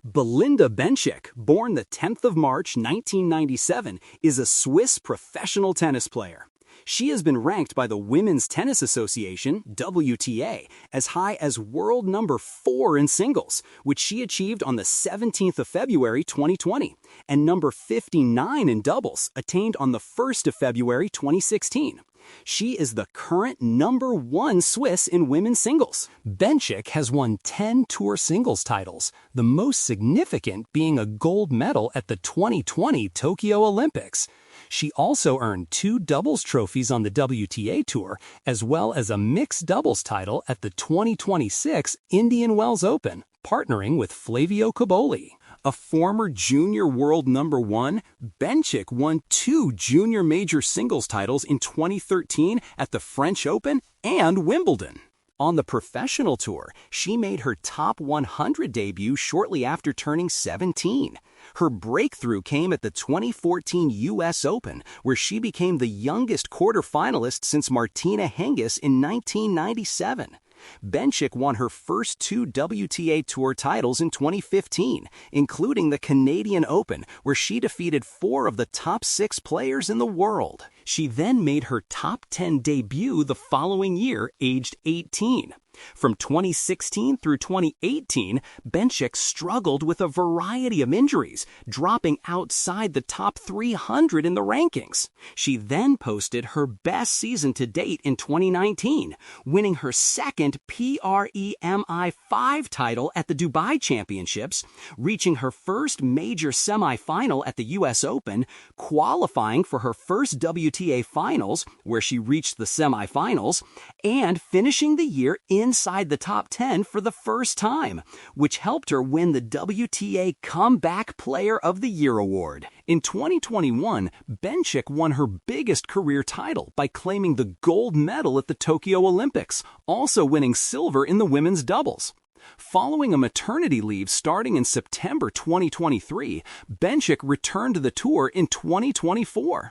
Belinda Bencic, born the 10th of March 1997, is a Swiss professional tennis player. She has been ranked by the Women's Tennis Association, WTA, as high as world number 4 in singles, which she achieved on the 17th of February 2020, and number 59 in doubles, attained on the 1st of February 2016. She is the current number 1 Swiss in women's singles. Bencic has won 10 tour singles titles, the most significant being a gold medal at the 2020 Tokyo Olympics. She also earned 2 doubles trophies on the WTA Tour, as well as a mixed doubles title at the 2026 Indian Wells Open, partnering with Flavio Cobolli. A former junior world number 1, Bencic won 2 junior major singles titles in 2013 at the French Open and Wimbledon. On the professional tour, she made her top 100 debut shortly after turning 17. Her breakthrough came at the 2014 U.S. Open, where she became the youngest quarterfinalist since Martina Hingis in 1997. Bencic won her first 2 WTA Tour titles in 2015, including the Canadian Open, where she defeated 4 of the top 6 players in the world. She then made her top 10 debut the following year, aged 18. From 2016 through 2018, Bencic struggled with a variety of injuries, dropping outside the top 300 in the rankings. She then posted her best season to date in 2019, winning her second PREMI 5 title at the Dubai Championships, reaching her first major semifinal at the U.S. Open, qualifying for her first WTA Finals, where she reached the semifinals, and finishing the year inside the top 10 for the first time, which helped her win the WTA Comeback Player of the Year award. In 2021, Bencic won her biggest career title by claiming the gold medal at the Tokyo Olympics, also winning silver in the women's doubles. Following a maternity leave starting in September 2023, Bencic returned to the tour in 2024.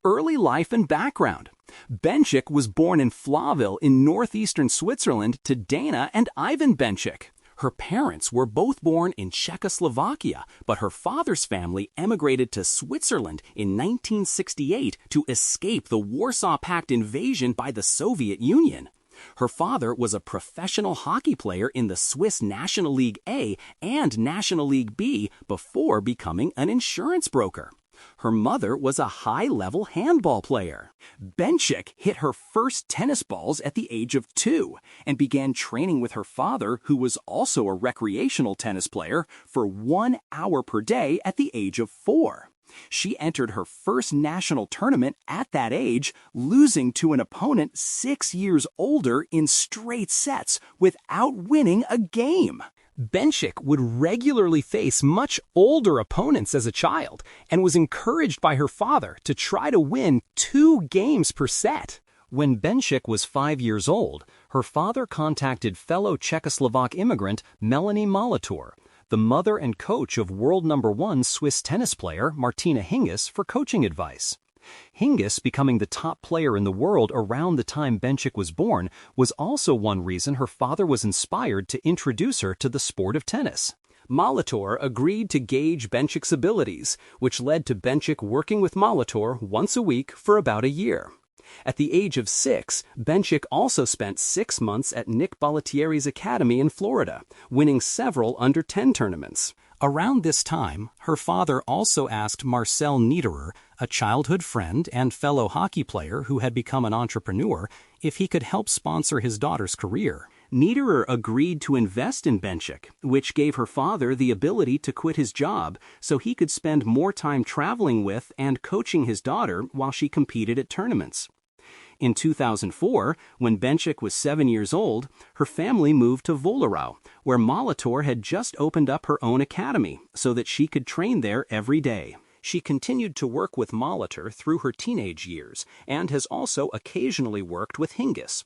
Early life and background. Bencic was born in Flaville in northeastern Switzerland to Dana and Ivan Bencic. Her parents were both born in Czechoslovakia, but her father's family emigrated to Switzerland in 1968 to escape the Warsaw Pact invasion by the Soviet Union. Her father was a professional hockey player in the Swiss National League A and National League B before becoming an insurance broker. Her mother was a high-level handball player. Bencic hit her first tennis balls at the age of 2 and began training with her father, who was also a recreational tennis player, for 1 hour per day at the age of 4. She entered her first national tournament at that age, losing to an opponent 6 years older in straight sets without winning a game. Bencic would regularly face much older opponents as a child and was encouraged by her father to try to win 2 games per set. When Bencic was 5 years old, her father contacted fellow Czechoslovak immigrant Melanie Molitor, the mother and coach of world number 1 Swiss tennis player Martina Hingis, for coaching advice. Hingis becoming the top player in the world around the time Bencic was born was also one reason her father was inspired to introduce her to the sport of tennis. Molitor agreed to gauge Bencic's abilities, which led to Bencic working with Molitor once a week for about a year. At the age of 6, Bencic also spent 6 months at Nick Bollettieri's academy in Florida, winning several under-10 tournaments. Around this time, her father also asked Marcel Niederer, a childhood friend and fellow hockey player who had become an entrepreneur, if he could help sponsor his daughter's career. Niederer agreed to invest in Bencic, which gave her father the ability to quit his job so he could spend more time traveling with and coaching his daughter while she competed at tournaments. In 2004, when Bencic was 7 years old, her family moved to Wollerau, where Molitor had just opened up her own academy so that she could train there every day. She continued to work with Molitor through her teenage years and has also occasionally worked with Hingis.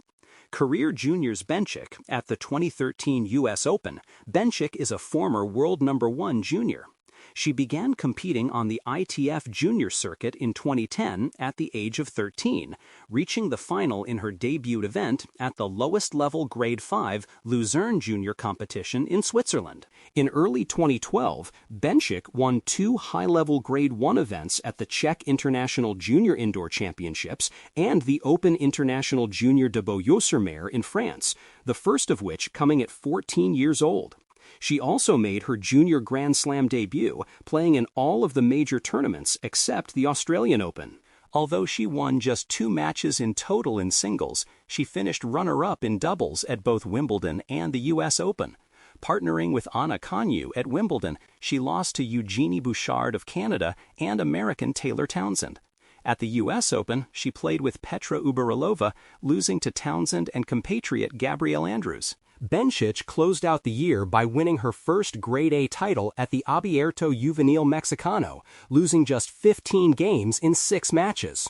Career juniors Bencic at the 2013 U.S. Open. Bencic is a former world number 1 junior. She began competing on the ITF junior circuit in 2010 at the age of 13, reaching the final in her debut event at the lowest level grade 5 Luzern junior competition in Switzerland. In early 2012, Bencic won 2 high-level grade 1 events at the Czech International Junior Indoor Championships and the Open International Junior de Beaujolais in France, the first of which coming at 14 years old. She also made her junior Grand Slam debut, playing in all of the major tournaments except the Australian Open. Although she won just 2 matches in total in singles, she finished runner-up in doubles at both Wimbledon and the U.S. Open. Partnering with Anna Konyu at Wimbledon, she lost to Eugenie Bouchard of Canada and American Taylor Townsend. At the U.S. Open, she played with Petra Uberalova, losing to Townsend and compatriot Gabrielle Andrews. Bencic closed out the year by winning her first Grade A title at the Abierto Juvenil Mexicano, losing just 15 games in 6 matches.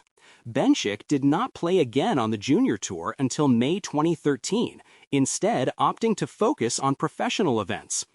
Bencic did not play again on the junior tour until May 2013, instead opting to focus on professional events.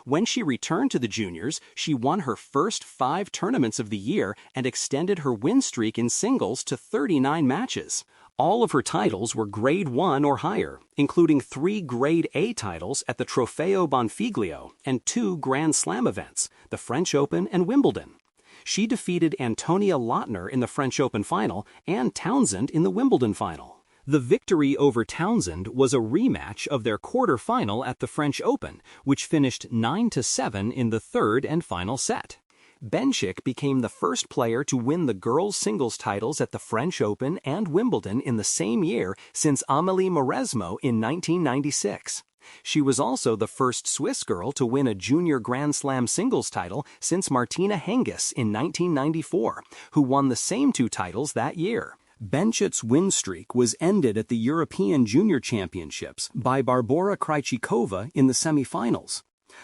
When she returned to the juniors, she won her first 5 tournaments of the year and extended her win streak in singles to 39 matches. All of her titles were Grade 1 or higher, including 3 Grade A titles at the Trofeo Bonfiglio and 2 Grand Slam events, the French Open and Wimbledon. She defeated Antonia Lottner in the French Open final and Townsend in the Wimbledon final. The victory over Townsend was a rematch of their quarter-final at the French Open, which finished 9-7 in the third and final set. Bencic became the first player to win the girls' singles titles at the French Open and Wimbledon in the same year since Amélie Mauresmo in 1996. She was also the first Swiss girl to win a junior Grand Slam singles title since Martina Hingis in 1994, who won the same 2 titles that year. Bencic's win streak was ended at the European Junior Championships by Barbora Krejcikova in the semifinals.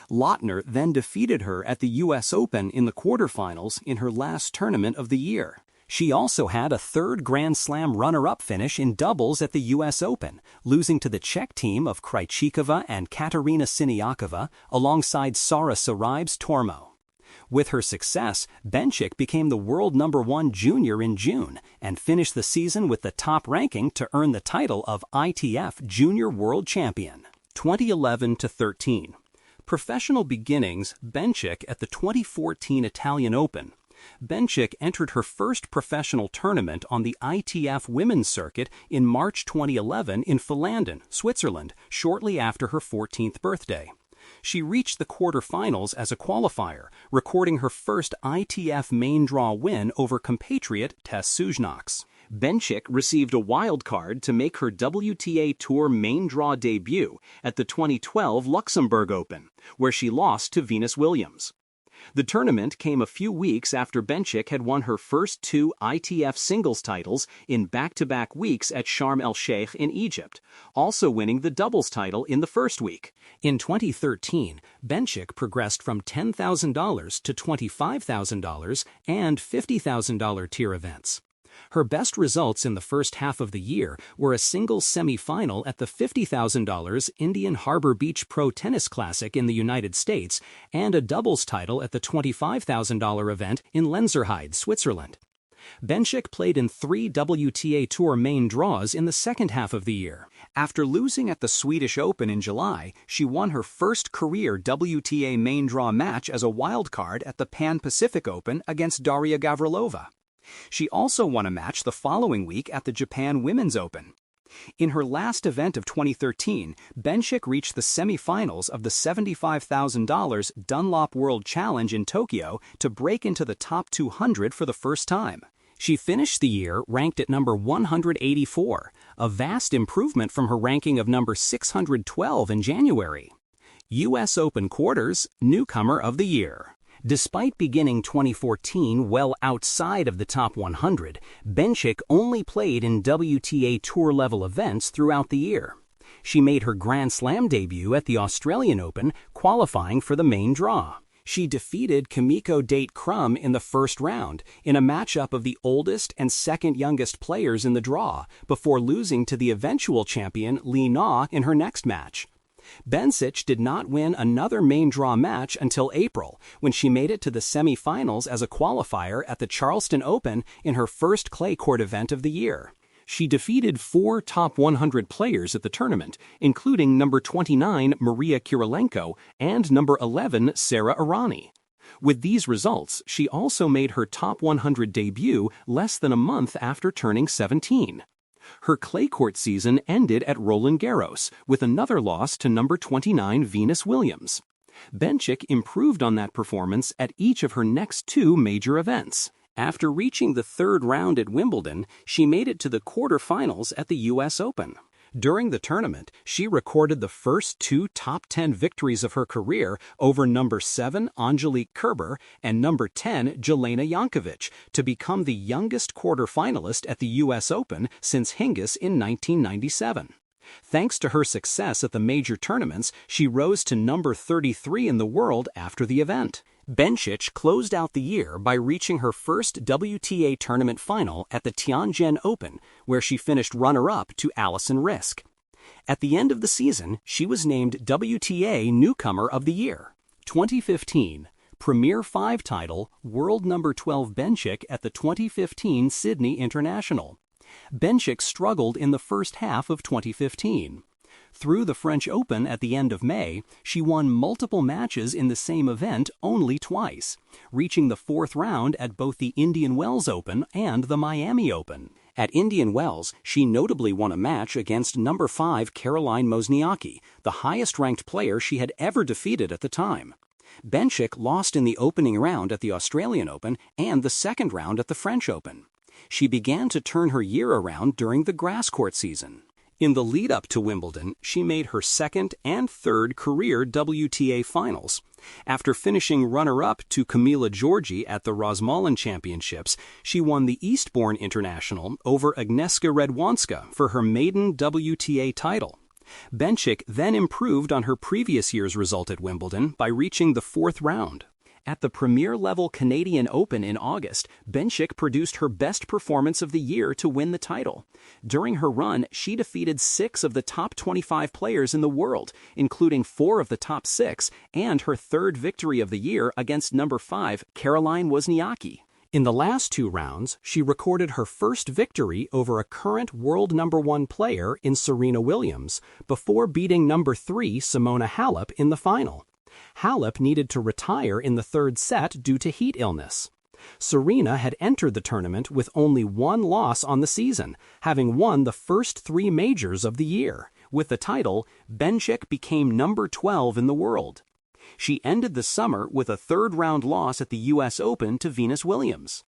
Lottner then defeated her at the U.S. Open in the quarterfinals in her last tournament of the year. She also had a 3rd Grand Slam runner-up finish in doubles at the U.S. Open, losing to the Czech team of Krejcikova and Katerina Siniakova alongside Sara Saribes Tormo. With her success, Bencic became the world #1 junior in June and finished the season with the top ranking to earn the title of ITF Junior World Champion. 2011-13. Professional beginnings, Bencic at the 2014 Italian Open. Bencic entered her first professional tournament on the ITF women's circuit in March 2011 in Villandin, Switzerland, shortly after her 14th birthday. She reached the quarterfinals as a qualifier, recording her first ITF main draw win over compatriot Tess Sujnox. Bencic received a wild card to make her WTA Tour main draw debut at the 2012 Luxembourg Open, where she lost to Venus Williams. The tournament came a few weeks after Bencic had won her first 2 ITF singles titles in back-to-back weeks at Sharm el-Sheikh in Egypt, also winning the doubles title in the first week. In 2013, Bencic progressed from $10,000 to $25,000 and $50,000 tier events. Her best results in the first half of the year were a singles semi-final at the $50,000 Indian Harbor Beach Pro Tennis Classic in the United States and a doubles title at the $25,000 event in Lenzerheide, Switzerland. Bencic played in 3 WTA Tour main draws in the second half of the year. After losing at the Swedish Open in July, she won her first career WTA main draw match as a wildcard at the Pan-Pacific Open against Daria Gavrilova. She also won a match the following week at the Japan Women's Open. In her last event of 2013, Bencic reached the semifinals of the $75,000 Dunlop World Challenge in Tokyo to break into the top 200 for the first time. She finished the year ranked at number 184, a vast improvement from her ranking of number 612 in January. U.S. Open Quarters Newcomer of the Year. Despite beginning 2014 well outside of the top 100, Bencic only played in WTA Tour-level events throughout the year. She made her Grand Slam debut at the Australian Open, qualifying for the main draw. She defeated Kimiko Date-Crum in the first round in a matchup of the oldest and second youngest players in the draw, before losing to the eventual champion Li Na in her next match. Bencic did not win another main draw match until April, when she made it to the semi-finals as a qualifier at the Charleston Open in her first clay court event of the year. She defeated 4 top 100 players at the tournament, including number 29 Maria Kirilenko and number 11 Sara Errani. With these results, she also made her top 100 debut less than a month after turning 17. Her clay court season ended at Roland Garros with another loss to number 29 Venus Williams. Bencic improved on that performance at each of her next 2 major events. After reaching the 3rd round at Wimbledon, she made it to the quarterfinals at the U.S. Open. During the tournament, she recorded the first 2 top 10 victories of her career over number 7 Angelique Kerber and number 10 Jelena Jankovic to become the youngest quarterfinalist at the U.S. Open since Hingis in 1997. Thanks to her success at the major tournaments, she rose to number 33 in the world after the event. Bencic closed out the year by reaching her first WTA tournament final at the Tianjin Open, where she finished runner-up to Alison Riske. At the end of the season, she was named WTA Newcomer of the Year. 2015, Premier 5 title, world number 12 Bencic at the 2015 Sydney International. Bencic struggled in the first half of 2015. Through the French Open at the end of May, she won multiple matches in the same event only twice, reaching the 4th round at both the Indian Wells Open and the Miami Open. At Indian Wells, she notably won a match against number 5 Caroline Wozniacki, the highest-ranked player she had ever defeated at the time. Bencic lost in the opening round at the Australian Open and the 2nd round at the French Open. She began to turn her year around during the grass court season. In the lead-up to Wimbledon, she made her 2nd and 3rd career WTA finals. After finishing runner-up to Camila Giorgi at the Rosmalen Championships, she won the Eastbourne International over Agnieszka Radwanska for her maiden WTA title. Bencic then improved on her previous year's result at Wimbledon by reaching the 4th round. At the premier-level Canadian Open in August, Bencic produced her best performance of the year to win the title. During her run, she defeated 6 of the top 25 players in the world, including 4 of the top 6, and her 3rd victory of the year against number 5 Caroline Wozniacki. In the last 2 rounds, she recorded her first victory over a current world number 1 player in Serena Williams, before beating number 3 Simona Halep in the final. Halep needed to retire in the 3rd set due to heat illness. Serena had entered the tournament with only 1 loss on the season, having won the first 3 majors of the year. With the title, Bencic became number 12 in the world. She ended the summer with a 3rd-round loss at the U.S. Open to Venus Williams.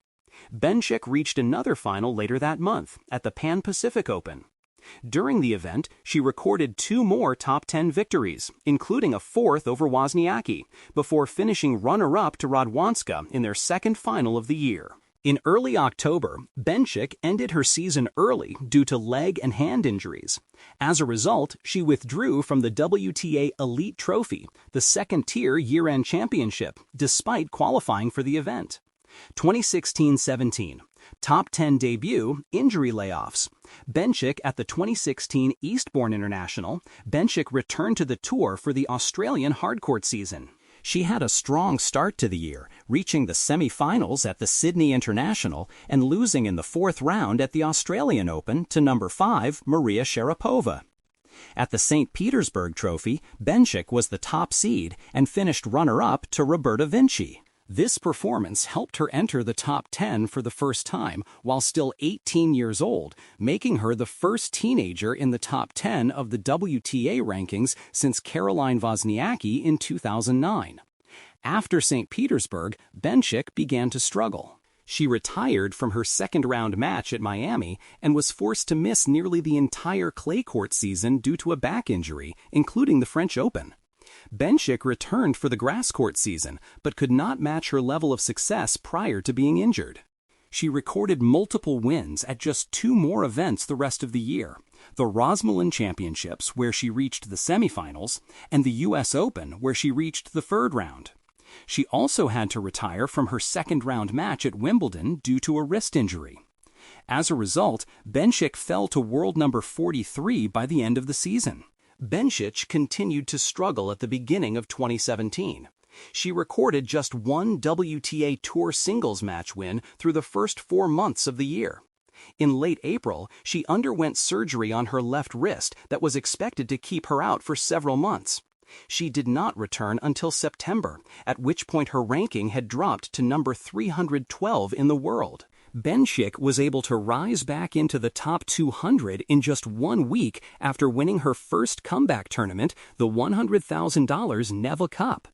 Bencic reached another final later that month at the Pan Pacific Open. During the event, she recorded 2 more top 10 victories, including a 4th over Wozniacki, before finishing runner-up to Radwanska in their 2nd final of the year. In early October, Bencic ended her season early due to leg and hand injuries. As a result, she withdrew from the WTA Elite Trophy, the 2nd-tier year-end championship, despite qualifying for the event. 2016-17. Top 10 debut, injury layoffs. Bencic at the 2016 Eastbourne International. Bencic returned to the tour for the Australian hardcourt season. She had a strong start to the year, reaching the semi-finals at the Sydney International and losing in the 4th round at the Australian Open to number 5 Maria Sharapova. At the St. Petersburg Trophy, Bencic was the top seed and finished runner-up to Roberta Vinci. This performance helped her enter the top 10 for the first time while still 18 years old, making her the first teenager in the top 10 of the WTA rankings since Caroline Wozniacki in 2009. After St. Petersburg, Bencic began to struggle. She retired from her 2nd-round match at Miami and was forced to miss nearly the entire clay court season due to a back injury, including the French Open. Bencic returned for the grass court season, but could not match her level of success prior to being injured. She recorded multiple wins at just 2 more events the rest of the year: the Rosmalen Championships, where she reached the semifinals, and the U.S. Open, where she reached the 3rd round. She also had to retire from her 2nd-round match at Wimbledon due to a wrist injury. As a result, Bencic fell to world number 43 by the end of the season. Bencic continued to struggle at the beginning of 2017. She recorded just one WTA Tour singles match win through the first 4 months of the year. In late April, she underwent surgery on her left wrist that was expected to keep her out for several months. She did not return until September, at which point her ranking had dropped to number 312 in the world. Bencic was able to rise back into the top 200 in just 1 week after winning her first comeback tournament, the $100,000 Neva Cup.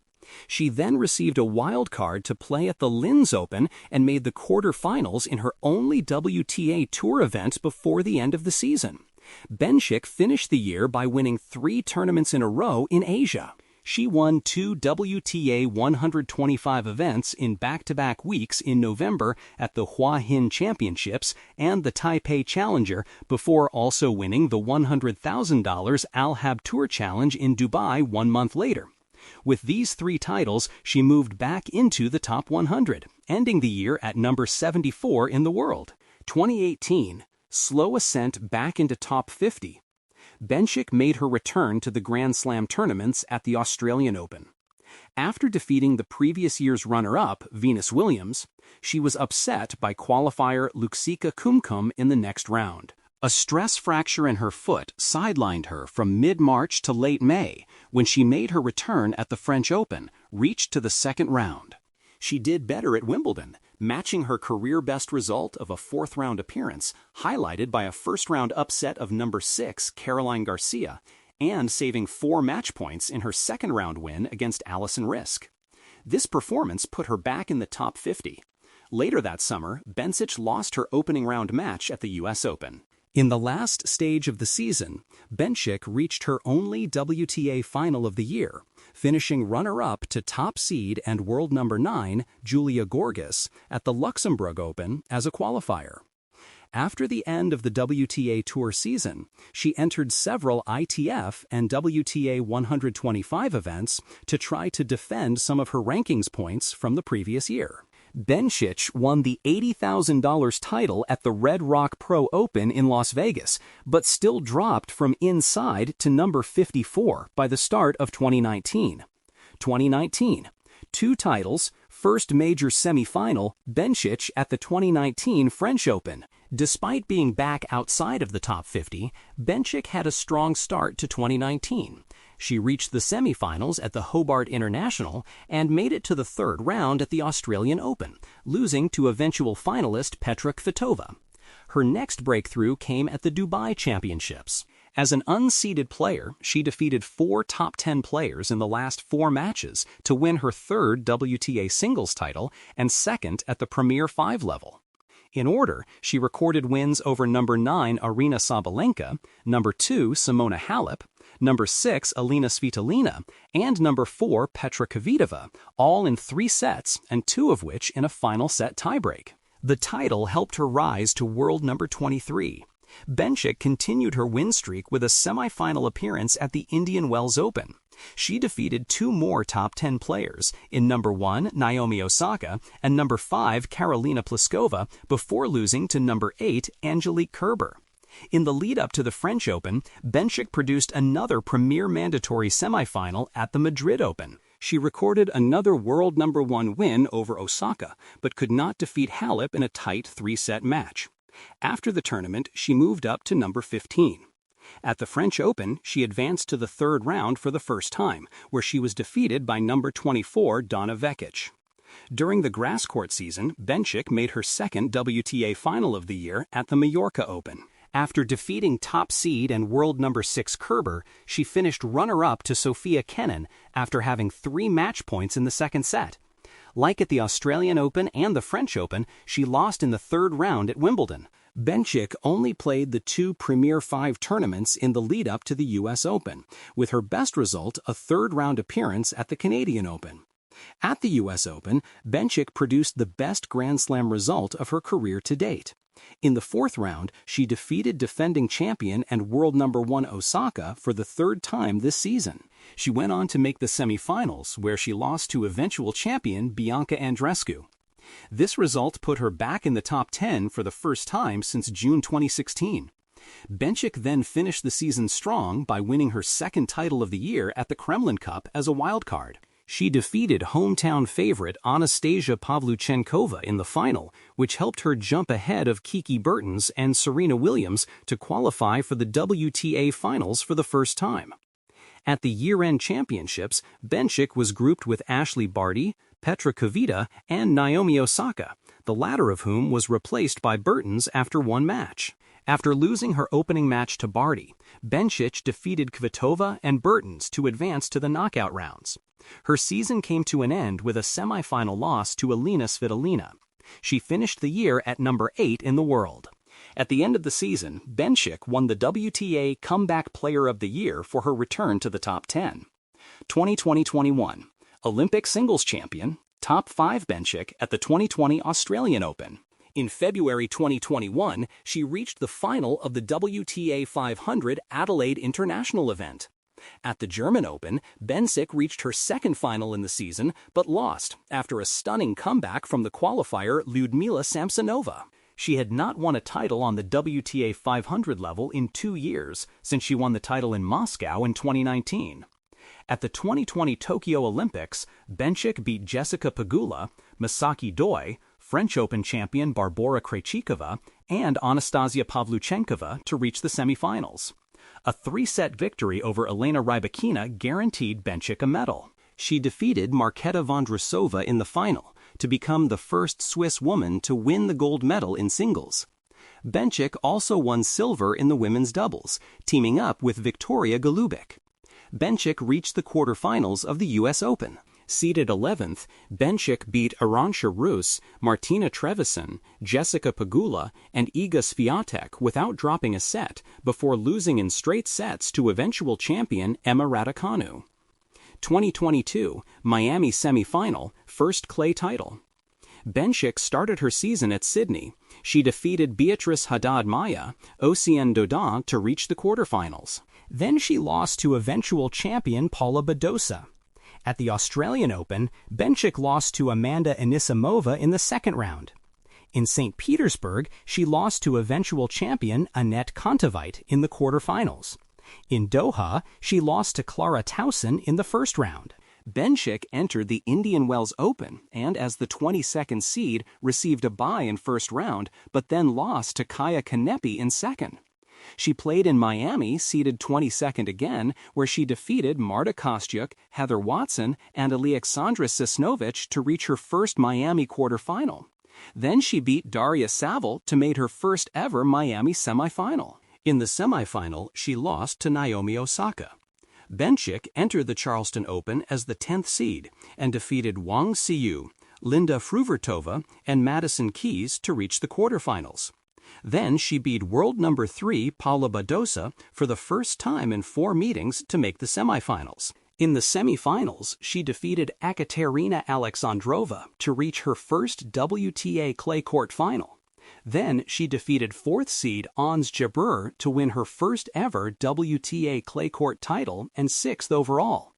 She then received a wild card to play at the Linz Open and made the quarterfinals in her only WTA Tour event before the end of the season. Bencic finished the year by winning 3 tournaments in a row in Asia. She won 2 WTA 125 events in back-to-back weeks in November at the Hua Hin Championships and the Taipei Challenger, before also winning the $100,000 Al Hab Tour Challenge in Dubai 1 month later. With these 3 titles, she moved back into the top 100, ending the year at number 74 in the world. 2018, slow ascent back into top 50. Bencic made her return to the Grand Slam tournaments at the Australian Open. After defeating the previous year's runner-up, Venus Williams, she was upset by qualifier Luxika Kumkum in the next round. A stress fracture in her foot sidelined her from mid-March to late May, when she made her return at the French Open, reached to the second round. She did better at Wimbledon, matching her career-best result of a 4th-round appearance, highlighted by a first-round upset of number 6 Caroline Garcia, and saving 4 match points in her second-round win against Alison Risk. This performance put her back in the top 50. Later that summer, Bencic lost her opening round match at the U.S. Open. In the last stage of the season, Bencic reached her only WTA final of the year, finishing runner-up to top seed and world number 9, Julia Gorgas, at the Luxembourg Open as a qualifier. After the end of the WTA Tour season, she entered several ITF and WTA 125 events to try to defend some of her rankings points from the previous year. Bencic won the $80,000 title at the Red Rock Pro Open in Las Vegas, but still dropped from inside to number 54 by the start of 2019. 2019, 2 titles, first major semifinal, Bencic at the 2019 French Open. Despite being back outside of the top 50, Bencic had a strong start to 2019. She reached the semifinals at the Hobart International and made it to the 3rd round at the Australian Open, losing to eventual finalist Petra Kvitova. Her next breakthrough came at the Dubai Championships. As an unseeded player, she defeated 4 top 10 players in the last 4 matches to win her 3rd WTA singles title and 2nd at the Premier 5 level. In order, she recorded wins over number 9 Aryna Sabalenka, number 2 Simona Halep, number 6 Alina Svitolina, and number 4 Petra Kvitova, all in 3 sets and 2 of which in a final set tiebreak. The title helped her rise to world number 23. Bencic continued her win streak with a semifinal appearance at the Indian Wells Open. She defeated 2 more top 10 players in number 1 Naomi Osaka and number 5 Karolina Pliskova before losing to number 8 Angelique Kerber. In the lead-up to the French Open, Bencic produced another premier mandatory semifinal at the Madrid Open. She recorded another world number 1 win over Osaka, but could not defeat Halep in a tight 3-set match. After the tournament, she moved up to number 15. At the French Open, she advanced to the 3rd round for the first time, where she was defeated by number 24 Donna Vekic. During the grass court season, Bencic made her 2nd WTA final of the year at the Mallorca Open. After defeating top seed and world number 6 Kerber, she finished runner-up to Sofia Kenin after having 3 match points in the 2nd set. Like at the Australian Open and the French Open, she lost in the 3rd round at Wimbledon. Bencic only played the 2 Premier 5 tournaments in the lead-up to the U.S. Open, with her best result a 3rd-round appearance at the Canadian Open. At the U.S. Open, Bencic produced the best Grand Slam result of her career to date. In the 4th round, she defeated defending champion and world number 1 Osaka for the 3rd time this season. She went on to make the semifinals, where she lost to eventual champion Bianca Andreescu. This result put her back in the top 10 for the first time since June 2016. Bencic then finished the season strong by winning her second title of the year at the Kremlin Cup as a wildcard. She defeated hometown favorite Anastasia Pavlyuchenkova in the final, which helped her jump ahead of Kiki Bertens and Serena Williams to qualify for the WTA Finals for the first time. At the year-end championships, Bencic was grouped with Ashley Barty, Petra Kvitova, and Naomi Osaka, the latter of whom was replaced by Bertens after one match. After losing her opening match to Barty, Bencic defeated Kvitova and Bertens to advance to the knockout rounds. Her season came to an end with a semifinal loss to Elina Svitolina. She finished the year at number 8 in the world. At the end of the season, Bencic won the WTA Comeback Player of the Year for her return to the top 10. 2020-21, Olympic singles champion, top 5 Bencic at the 2020 Australian Open. In February 2021, she reached the final of the WTA 500 Adelaide International event. At the German Open, Bencic reached her second final in the season, but lost after a stunning comeback from the qualifier Lyudmila Samsonova. She had not won a title on the WTA 500 level in 2 years since she won the title in Moscow in 2019. At the 2020 Tokyo Olympics, Bencic beat Jessica Pegula, Misaki Doi, French Open champion Barbora Krejcikova, and Anastasia Pavlyuchenkova to reach the semifinals. A 3-set victory over Elena Rybakina guaranteed Bencic a medal. She defeated Marketa Vondrousova in the final to become the first Swiss woman to win the gold medal in singles. Bencic also won silver in the women's doubles, teaming up with Victoria Golubic. Bencic reached the quarterfinals of the U.S. Open. Seeded 11th, Bencic beat Arantxa Rus, Martina Trevisan, Jessica Pegula, and Iga Swiatek without dropping a set before losing in straight sets to eventual champion Emma Raducanu. 2022 Miami semifinal, first clay title. Bencic started her season at Sydney. She defeated Beatrice Haddad-Maia, Oceane Dodin to reach the quarterfinals. Then she lost to eventual champion Paula Badosa. At the Australian Open, Bencic lost to Amanda Anisimova in the second round. In St. Petersburg, she lost to eventual champion Anett Kontaveit in the quarterfinals. In Doha, she lost to Clara Tauson in the first round. Bencic entered the Indian Wells Open and, as the 22nd seed, received a bye in first round, but then lost to Kaya Kanepi in second. She played in Miami, seeded 22nd again, where she defeated Marta Kostyuk, Heather Watson, and Alexandra Sisnovich to reach her first Miami quarterfinal. Then she beat Daria Saville to make her first ever Miami semifinal. In the semifinal, she lost to Naomi Osaka. Bencic entered the Charleston Open as the 10th seed and defeated Wang Xiyu, Linda Fruvertova, and Madison Keys to reach the quarterfinals. Then she beat world number 3 Paula Badosa for the first time in 4 meetings to make the semifinals. In the semifinals, she defeated Ekaterina Alexandrova to reach her first WTA clay court final. Then she defeated 4th seed Ons Jabeur to win her first ever WTA clay court title and 6th overall.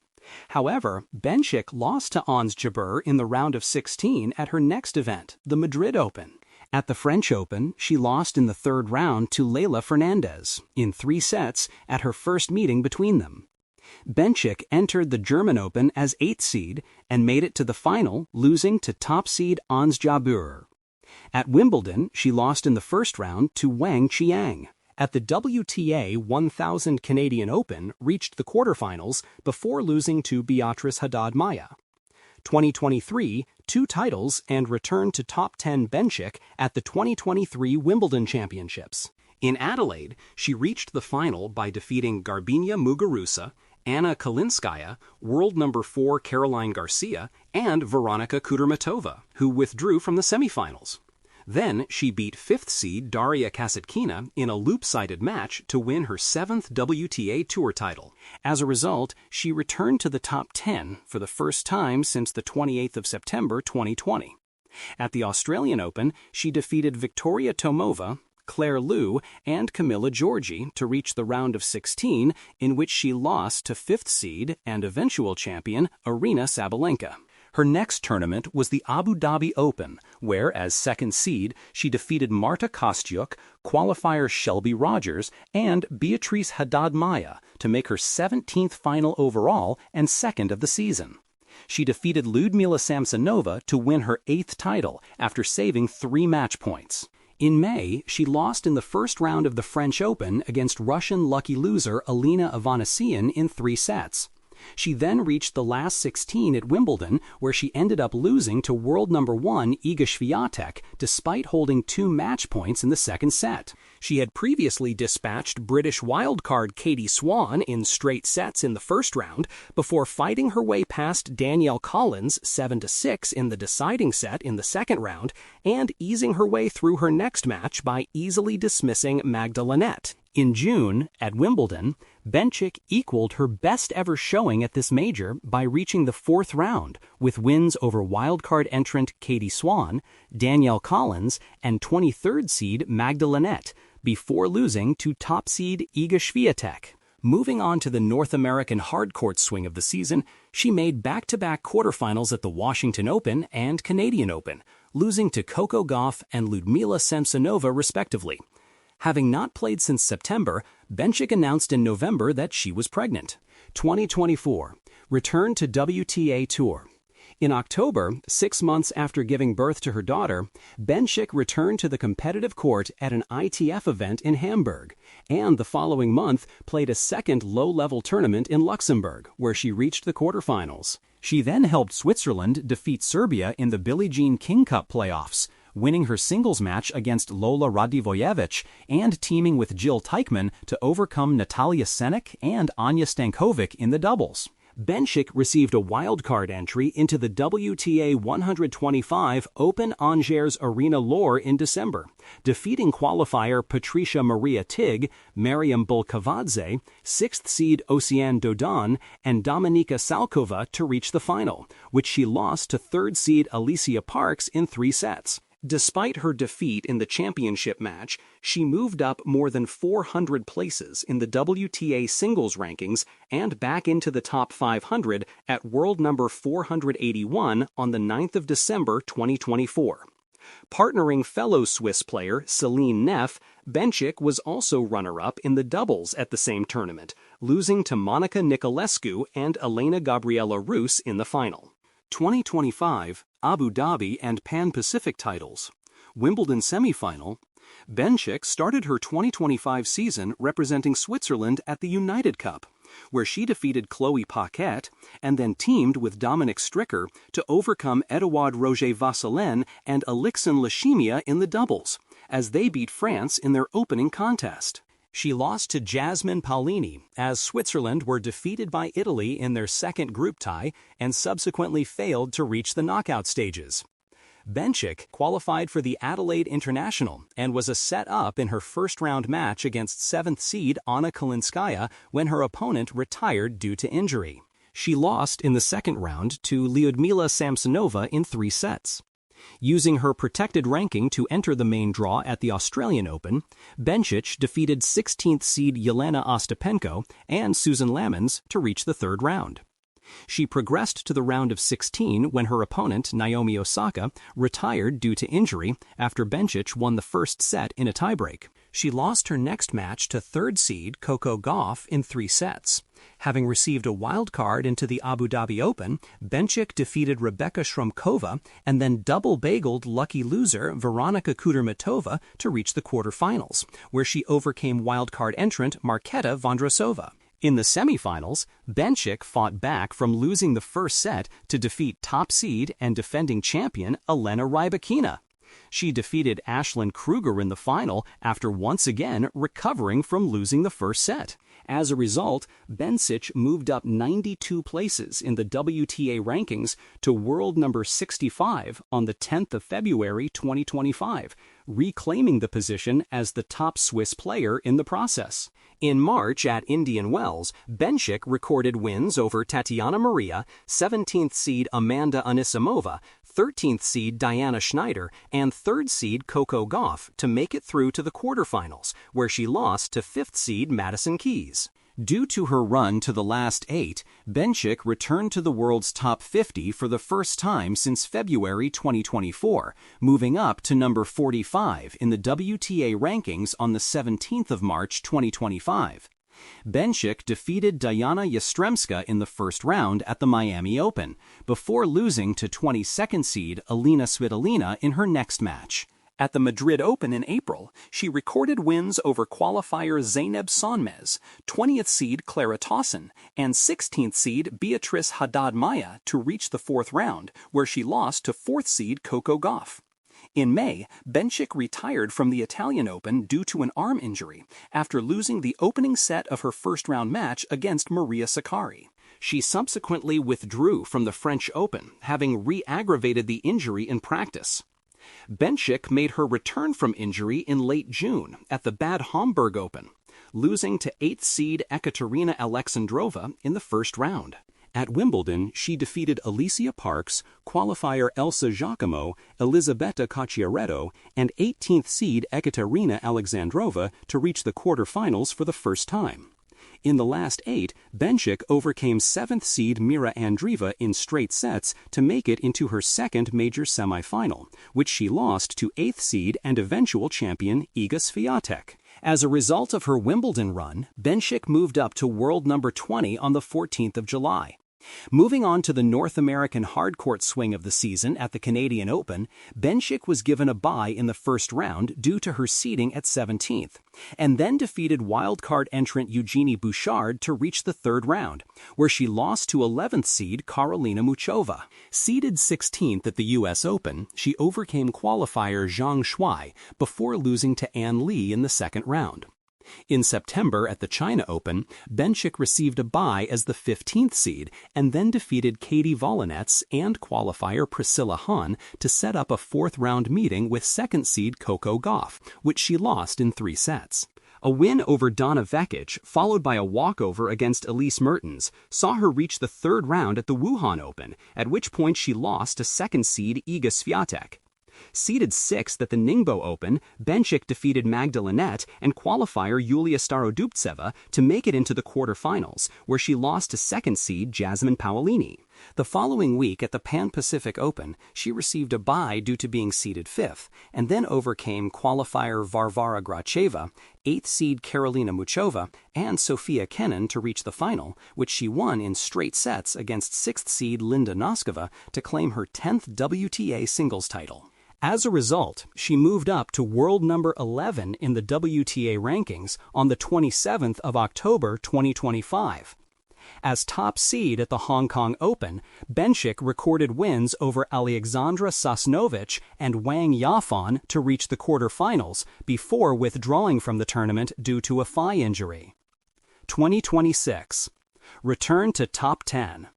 However, Bencic lost to Ons Jabeur in the round of 16 at her next event, the Madrid Open. At the French Open, she lost in the third round to Leylah Fernandez in 3 sets at her first meeting between them. Bencic entered the German Open as 8th seed and made it to the final, losing to top seed Ons Jabeur. At Wimbledon, she lost in the first round to Wang Qiang. At the WTA 1000 Canadian Open, reached the quarterfinals before losing to Beatrice Haddad-Maia. 2023, 2 titles and returned to top 10 Bencic at the 2023 Wimbledon Championships. In Adelaide, she reached the final by defeating Garbiñe Muguruza, Anna Kalinskaya, world number 4 Caroline Garcia, and Veronika Kudermetova, who withdrew from the semifinals. Then she beat 5th seed Daria Kasatkina in a loop-sided match to win her 7th WTA Tour title. As a result, she returned to the top 10 for the first time since the 28th of September 2020. At the Australian Open, she defeated Victoria Tomova, Claire Liu, and Camila Giorgi to reach the round of 16, in which she lost to 5th seed and eventual champion Aryna Sabalenka. Her next tournament was the Abu Dhabi Open, where, as second seed, she defeated Marta Kostyuk, qualifier Shelby Rogers, and Beatrice Haddad-Maia to make her 17th final overall and second of the season. She defeated Lyudmila Samsonova to win her 8th title after saving 3 match points. In May, she lost in the first round of the French Open against Russian lucky loser Alina Avanesian in 3 sets. She then reached the last 16 at Wimbledon, where she ended up losing to world number 1 Iga Swiatek, despite holding 2 match points in the second set. She had previously dispatched British wildcard Katie Swan in straight sets in the first round, before fighting her way past Danielle Collins 7-6 in the deciding set in the second round, and easing her way through her next match by easily dismissing Magda Linette. In June, at Wimbledon, Bencic equaled her best-ever showing at this major by reaching the 4th round, with wins over wildcard entrant Katie Swan, Danielle Collins, and 23rd seed Magda Linette, before losing to top seed Iga Swiatek. Moving on to the North American hardcourt swing of the season, she made back-to-back quarterfinals at the Washington Open and Canadian Open, losing to Coco Gauff and Lyudmila Samsonova respectively. Having not played since September, Bencic announced in November that she was pregnant. 2024. Return to WTA Tour. In October, 6 months after giving birth to her daughter, Bencic returned to the competitive court at an ITF event in Hamburg, and the following month played a second low-level tournament in Luxembourg, where she reached the quarterfinals. She then helped Switzerland defeat Serbia in the Billie Jean King Cup playoffs, winning her singles match against Lola Radivojevic and teaming with Jill Teichmann to overcome Natalia Senek and Anja Stankovic in the doubles. Bencic received a wildcard entry into the WTA 125 Open Angers Arena Lore in December, defeating qualifier Patricia Maria Tig, Mariam Bulkavadze, 6th seed Oceane Dodon, and Dominika Salkova to reach the final, which she lost to 3rd seed Alicia Parks in 3 sets. Despite her defeat in the championship match, she moved up more than 400 places in the WTA singles rankings and back into the top 500 at world number 481 on the 9th of December 2024. Partnering fellow Swiss player Celine Neff, Bencic was also runner-up in the doubles at the same tournament, losing to Monica Nicolescu and Elena Gabriela Rus in the final. 2025 Abu Dhabi and Pan-Pacific titles. Wimbledon semifinal. Bencic started her 2025 season representing Switzerland at the United Cup, where she defeated Chloe Paquette and then teamed with Dominic Stricker to overcome Edouard Roger Vasselin and Alixin Lashimia in the doubles, as they beat France in their opening contest. She lost to Jasmine Paolini, as Switzerland were defeated by Italy in their second group tie and subsequently failed to reach the knockout stages. Bencic qualified for the Adelaide International and was a set up in her first-round match against 7th seed Anna Kalinskaya when her opponent retired due to injury. She lost in the second round to Lyudmila Samsonova in 3 sets. Using her protected ranking to enter the main draw at the Australian Open, Bencic defeated 16th seed Yelena Ostapenko and Susan Lamons to reach the 3rd round. She progressed to the round of 16 when her opponent, Naomi Osaka, retired due to injury after Bencic won the first set in a tiebreak. She lost her next match to 3rd seed Coco Gauff in 3 sets. Having received a wild card into the Abu Dhabi Open, Bencic defeated Rebecca Shromkova and then double-bageled lucky loser Veronika Kudermetova to reach the quarterfinals, where she overcame wildcard entrant Marketa Vondrasova. In the semifinals, Bencic fought back from losing the first set to defeat top seed and defending champion Elena Rybakina. She defeated Ashlyn Kruger in the final after once again recovering from losing the first set. As a result, Bencic moved up 92 places in the WTA rankings to world number 65 on the 10th of February 2025, reclaiming the position as the top Swiss player in the process. In March at Indian Wells, Bencic recorded wins over Tatiana Maria, 17th seed Amanda Anisimova, 13th seed Diana Schneider, and 3rd seed Coco Gauff to make it through to the quarterfinals, where she lost to 5th seed Madison Keys. Due to her run to the last 8, Bencic returned to the world's top 50 for the first time since February 2024, moving up to number 45 in the WTA rankings on the 17th of March 2025. Bencic defeated Diana Yastremska in the first round at the Miami Open, before losing to 22nd seed Alina Svitolina in her next match. At the Madrid Open in April, she recorded wins over qualifier Zeynep Sonmez, 20th seed Clara Tauson, and 16th seed Beatrice Haddad Maia to reach the fourth round, where she lost to 4th seed Coco Gauff. In May, Bencic retired from the Italian Open due to an arm injury after losing the opening set of her first-round match against Maria Sakkari. She subsequently withdrew from the French Open, having re-aggravated the injury in practice. Bencic made her return from injury in late June at the Bad Homburg Open, losing to 8th seed Ekaterina Alexandrova in the first round. At Wimbledon, she defeated Alicia Parks, qualifier Elsa Giacomo, Elisabetta Cacciaretto, and 18th seed Ekaterina Alexandrova to reach the quarterfinals for the first time. In the last 8, Bencic overcame 7th seed Mira Andreeva in straight sets to make it into her second major semifinal, which she lost to 8th seed and eventual champion Iga Swiatek. As a result of her Wimbledon run, Bencic moved up to world number 20 on the 14th of July. Moving on to the North American hardcourt swing of the season at the Canadian Open, Bencic was given a bye in the first round due to her seeding at 17th, and then defeated wildcard entrant Eugenie Bouchard to reach the third round, where she lost to 11th seed Karolina Muchova. Seeded 16th at the U.S. Open, she overcame qualifier Zhang Shuai before losing to Ann Lee in the second round. In September at the China Open, Bencic received a bye as the 15th seed and then defeated Katie Volinets and qualifier Priscilla Hahn to set up a fourth-round meeting with second seed Coco Gauff, which she lost in 3 sets. A win over Donna Vekic, followed by a walkover against Elise Mertens, saw her reach the third round at the Wuhan Open, at which point she lost to second seed Iga Swiatek. Seeded 6th at the Ningbo Open, Bencic defeated Magdalenette and qualifier Yulia Starodubtseva to make it into the quarterfinals, where she lost to second seed Jasmine Paolini. The following week at the Pan-Pacific Open, she received a bye due to being seeded 5th, and then overcame qualifier Varvara Gracheva, 8th seed Karolina Muchova, and Sofia Kenin to reach the final, which she won in straight sets against 6th seed Linda Noskova to claim her 10th WTA singles title. As a result, she moved up to world number 11 in the WTA rankings on the 27th of October 2025. As top seed at the Hong Kong Open, Bencic recorded wins over Alexandra Sasnovich and Wang Yafan to reach the quarterfinals before withdrawing from the tournament due to a thigh injury. 2026. Return to top 10.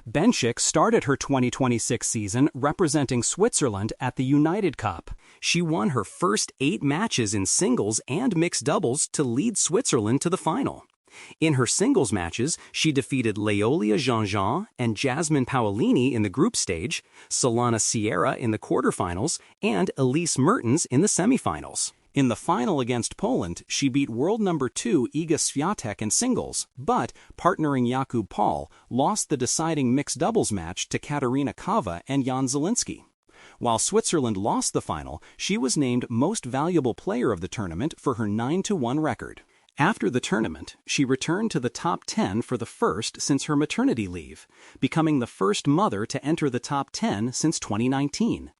Bencic started her 2026 season representing Switzerland at the United Cup. She won her first 8 matches in singles and mixed doubles to lead Switzerland to the final. In her singles matches, she defeated Leolia Jean-Jean and Jasmine Paolini in the group stage, Solana Sierra in the quarterfinals, and Elise Mertens in the semifinals. In the final against Poland, she beat world number 2 Iga Swiatek in singles, but, partnering Jakub Paul, lost the deciding mixed doubles match to Katarina Kava and Jan Zielinski. While Switzerland lost the final, she was named Most Valuable Player of the tournament for her 9-1 record. After the tournament, she returned to the top 10 for the first since her maternity leave, becoming the first mother to enter the top 10 since 2019.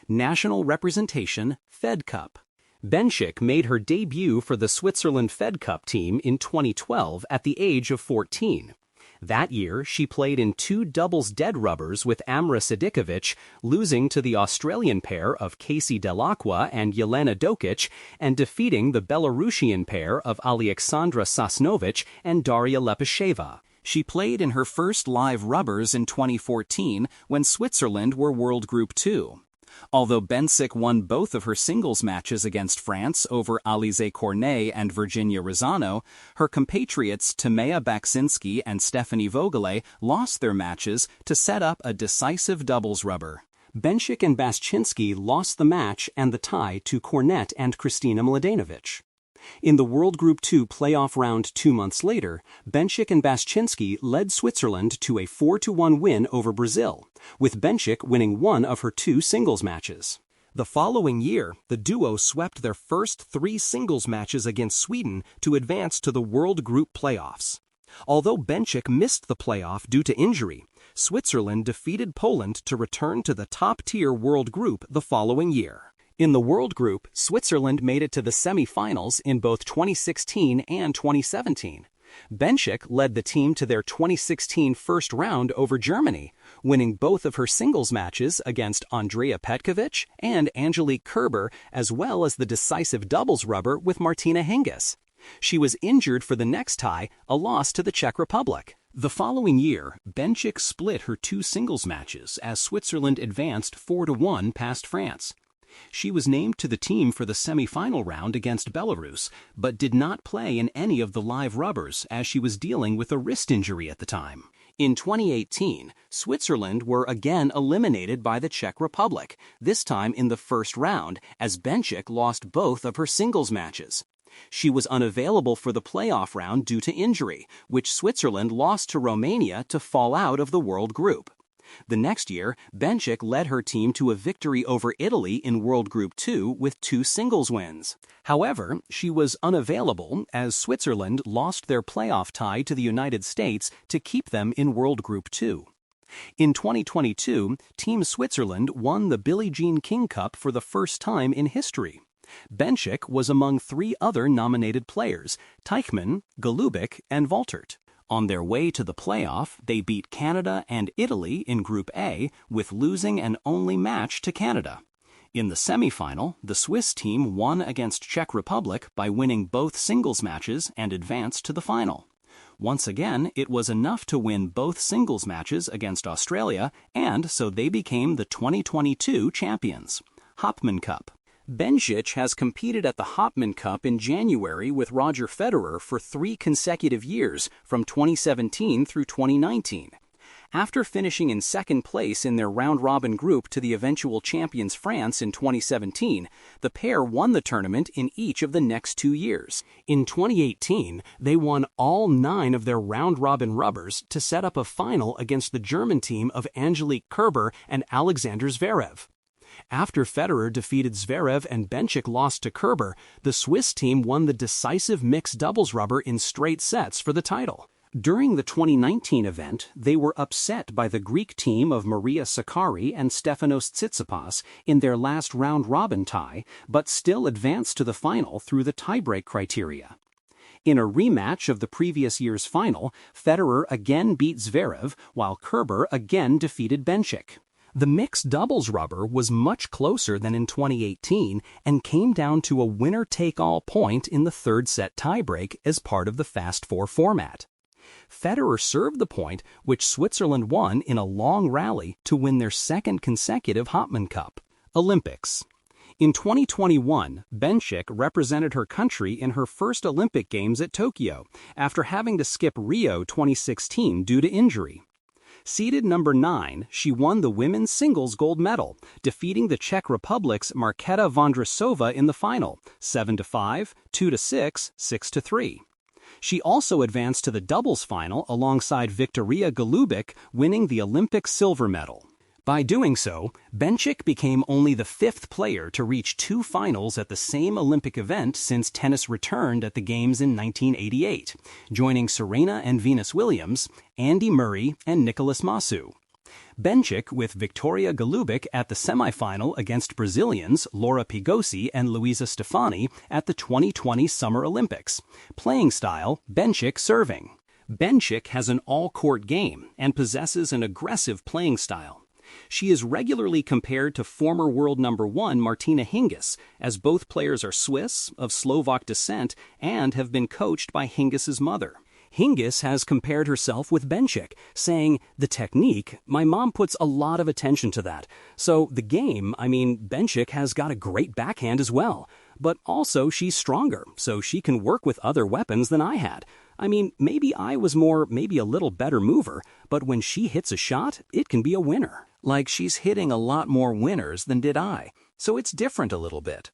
National Representation Fed Cup. Bencic made her debut for the Switzerland Fed Cup team in 2012 at the age of 14. That year, she played in 2 doubles dead rubbers with Amra Sidikovic, losing to the Australian pair of Casey Delacqua and Jelena Dokic, and defeating the Belarusian pair of Alexandra Sasnovich and Daria Lepasheva. She played in her first live rubbers in 2014 when Switzerland were World Group 2. Although Bencic won both of her singles matches against France over Alize Cornet and Virginia Rosano, her compatriots Timea Baksinski and Stephanie Vogele lost their matches to set up a decisive doubles rubber. Bencic and Baschinski lost the match and the tie to Cornet and Kristina Mladenovic. In the World Group 2 playoff round 2 months later, Bencic and Baczynski led Switzerland to a 4-1 win over Brazil, with Bencic winning one of her 2 singles matches. The following year, the duo swept their first 3 singles matches against Sweden to advance to the World Group playoffs. Although Bencic missed the playoff due to injury, Switzerland defeated Poland to return to the top-tier World Group the following year. In the World Group, Switzerland made it to the semifinals in both 2016 and 2017. Bencic led the team to their 2016 first round over Germany, winning both of her singles matches against Andrea Petkovic and Angelique Kerber, as well as the decisive doubles rubber with Martina Hingis. She was injured for the next tie, a loss to the Czech Republic. The following year, Bencic split her 2 singles matches as Switzerland advanced 4-1 past France. She was named to the team for the semi-final round against Belarus, but did not play in any of the live rubbers as she was dealing with a wrist injury at the time. In 2018, Switzerland were again eliminated by the Czech Republic, this time in the first round, as Bencic lost both of her singles matches. She was unavailable for the playoff round due to injury, which Switzerland lost to Romania to fall out of the World Group. The next year, Bencic led her team to a victory over Italy in World Group 2 with 2 singles wins. However, she was unavailable as Switzerland lost their playoff tie to the United States to keep them in World Group 2. In 2022, Team Switzerland won the Billie Jean King Cup for the first time in history. Bencic was among 3 other nominated players, Teichmann, Golubic, and Waltert. On their way to the playoff, they beat Canada and Italy in Group A, with losing an only match to Canada. In the semifinal, the Swiss team won against Czech Republic by winning both singles matches and advanced to the final. Once again, it was enough to win both singles matches against Australia, and so they became the 2022 champions. Hopman Cup. Bencic has competed at the Hopman Cup in January with Roger Federer for 3 consecutive years, from 2017 through 2019. After finishing in second place in their round-robin group to the eventual champions France in 2017, the pair won the tournament in each of the next 2 years. In 2018, they won all 9 of their round-robin rubbers to set up a final against the German team of Angelique Kerber and Alexander Zverev. After Federer defeated Zverev and Bencic lost to Kerber, the Swiss team won the decisive mixed doubles rubber in straight sets for the title. During the 2019 event, they were upset by the Greek team of Maria Sakkari and Stefanos Tsitsipas in their last round-robin tie, but still advanced to the final through the tiebreak criteria. In a rematch of the previous year's final, Federer again beat Zverev, while Kerber again defeated Bencic. The mixed doubles rubber was much closer than in 2018 and came down to a winner-take-all point in the third set tiebreak as part of the Fast Four format. Federer served the point, which Switzerland won in a long rally to win their second consecutive Hopman Cup. Olympics. In 2021, Bencic represented her country in her first Olympic Games at Tokyo, after having to skip Rio 2016 due to injury. Seeded number 9, she won the women's singles gold medal, defeating the Czech Republic's Markéta Vondrousová in the final, 7-5, 2-6, 6-3. She also advanced to the doubles final alongside Viktoria Golubic, winning the Olympic silver medal. By doing so, Bencic became only the 5th player to reach 2 finals at the same Olympic event since tennis returned at the Games in 1988, joining Serena and Venus Williams, Andy Murray, and Nicolas Massu. Bencic with Victoria Golubic at the semifinal against Brazilians Laura Pigossi and Luisa Stefani at the 2020 Summer Olympics. Playing style, Bencic serving. Bencic has an all-court game and possesses an aggressive playing style. She is regularly compared to former world number 1 Martina Hingis, as both players are Swiss, of Slovak descent, and have been coached by Hingis's mother. Hingis has compared herself with Bencic, saying, "The technique, my mom puts a lot of attention to that. So the game, Bencic has got a great backhand as well. But also she's stronger, so she can work with other weapons than I had. Maybe I was maybe a little better mover, but when she hits a shot, it can be a winner. Like she's hitting a lot more winners than did I, so it's different a little bit."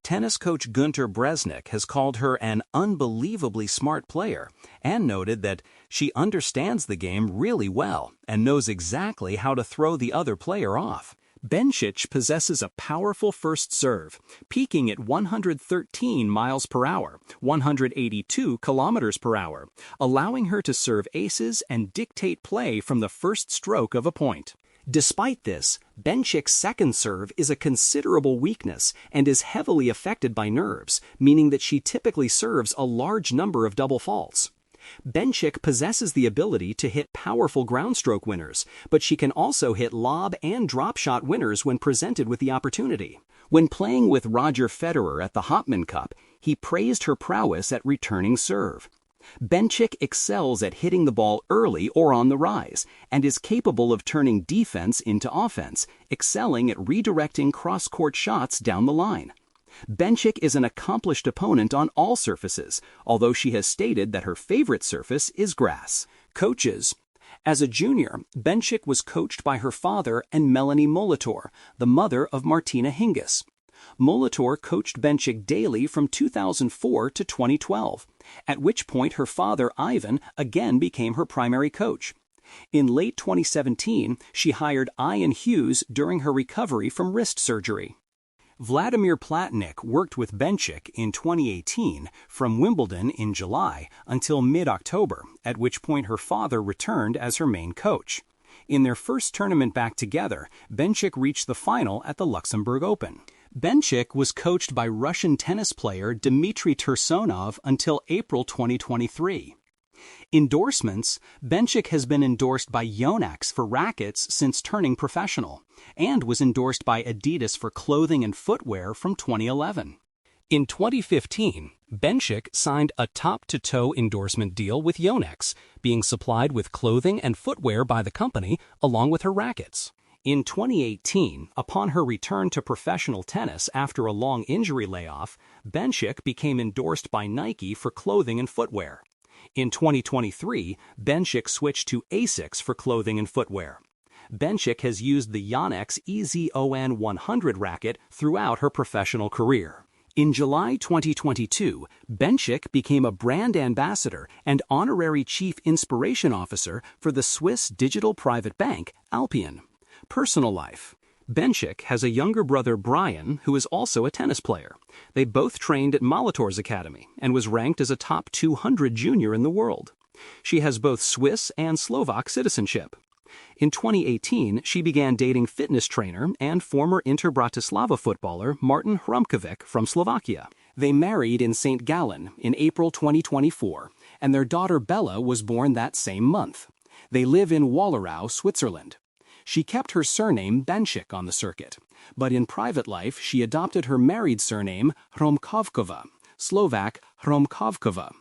Tennis coach Gunter Bresnik has called her an unbelievably smart player and noted that she understands the game really well and knows exactly how to throw the other player off. Bencic possesses a powerful first serve, peaking at 113 miles per hour, 182 kilometers per hour, allowing her to serve aces and dictate play from the first stroke of a point. Despite this, Bencic's second serve is a considerable weakness and is heavily affected by nerves, meaning that she typically serves a large number of double faults. Bencic possesses the ability to hit powerful groundstroke winners, but she can also hit lob and drop shot winners when presented with the opportunity. When playing with Roger Federer at the Hopman Cup, he praised her prowess at returning serve. Bencic excels at hitting the ball early or on the rise, and is capable of turning defense into offense, excelling at redirecting cross-court shots down the line. Bencic is an accomplished opponent on all surfaces, although she has stated that her favorite surface is grass. Coaches. As a junior, Bencic was coached by her father and Melanie Molitor, the mother of Martina Hingis. Molitor coached Bencic daily from 2004 to 2012, at which point her father, Ivan, again became her primary coach. In late 2017, she hired Ian Hughes during her recovery from wrist surgery. Vladimir Platnik worked with Bencic in 2018 from Wimbledon in July until mid-October, at which point her father returned as her main coach. In their first tournament back together, Bencic reached the final at the Luxembourg Open. Bencic was coached by Russian tennis player Dmitry Tursonov until April 2023. Endorsements. Bencic has been endorsed by Yonex for rackets since turning professional, and was endorsed by Adidas for clothing and footwear from 2011. In 2015, Bencic signed a top-to-toe endorsement deal with Yonex, being supplied with clothing and footwear by the company along with her rackets. In 2018, upon her return to professional tennis after a long injury layoff, Bencic became endorsed by Nike for clothing and footwear. In 2023, Bencic switched to Asics for clothing and footwear. Bencic has used the Yonex EZON 100 racket throughout her professional career. In July 2022, Bencic became a brand ambassador and honorary chief inspiration officer for the Swiss digital private bank, Alpion. Personal life. Bencic has a younger brother, Brian, who is also a tennis player. They both trained at Molitor's Academy and was ranked as a top 200 junior in the world. She has both Swiss and Slovak citizenship. In 2018, she began dating fitness trainer and former Inter Bratislava footballer Martin Hromkovic from Slovakia. They married in St. Gallen in April 2024, and their daughter Bella was born that same month. They live in Wallerau, Switzerland. She kept her surname Bencic on the circuit, but in private life she adopted her married surname Hromkovkova, Slovak Hromkovkova.